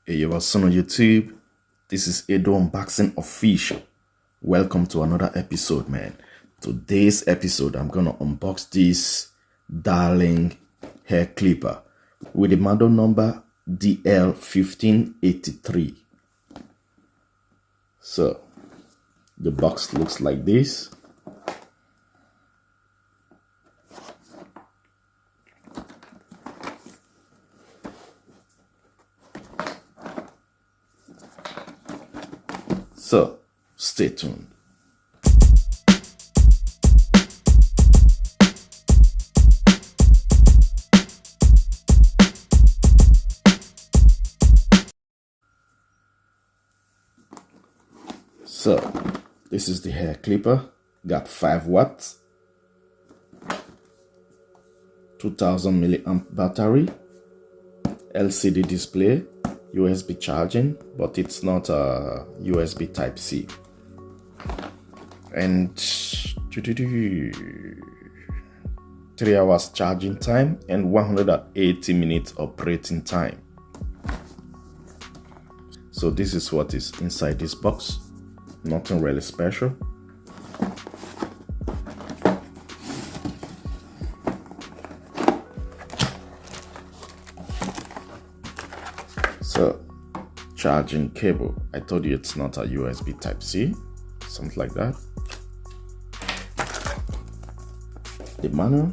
Hey, what's on YouTube? This is Edo Unboxing Official. Welcome to another episode, man. Today's episode, I'm gonna unbox this Darling hair clipper with the model number DL1583. So, the box looks like this. So, stay tuned. So, this is the hair clipper. Got 5 watts, 2000 milliamp battery, LCD display, USB charging, but it's not a USB Type-C. And 3 hours charging time and 180 minutes operating time. So this is what is inside this box. Nothing really special. So, charging cable. I told you it's not a USB Type-C, something like that. The manual.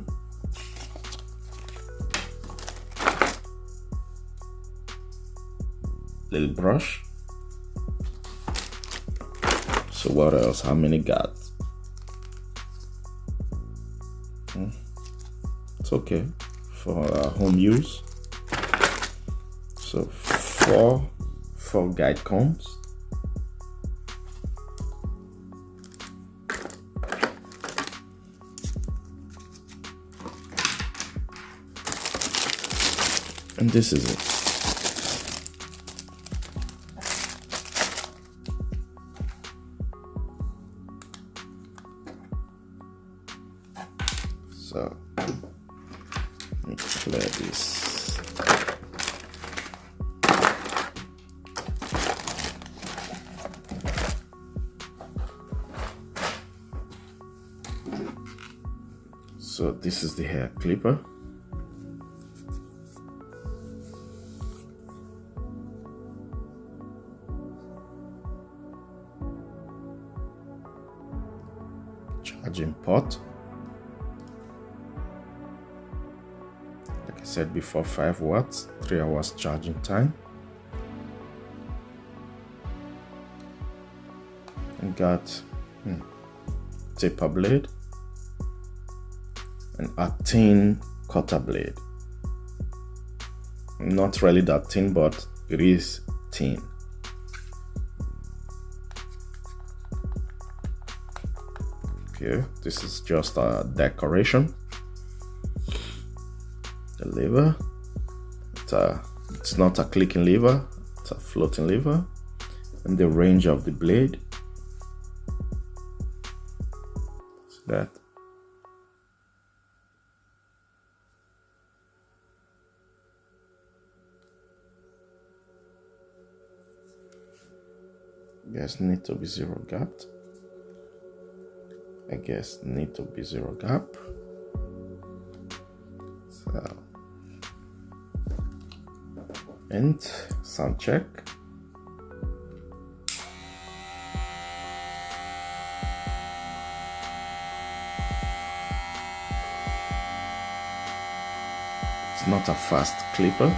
Little brush. So what else? How many got? It's okay for home use. So four guide combs. And this is it. So let me clear this. So this is the hair clipper. Charging port. Like I said before, 5 watts, 3 hours charging time. And got taper blade and a thin cutter blade. Not really that thin, but it is thin. Okay, this is just a decoration. The lever, it's not a clicking lever, it's a floating lever. And the range of the blade, so that guess need to be zero gap. I guess need to be zero gap. So, and sound check. It's not a fast clipper.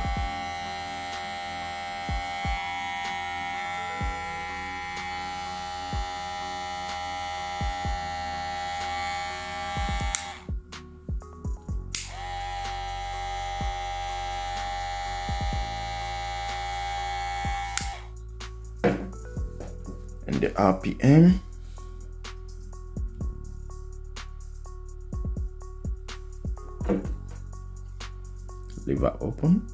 And the RPM. Lever open.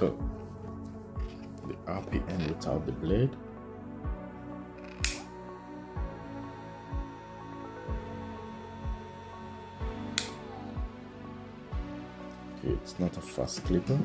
So the RPM without the blade. Okay, it's not a fast clipper.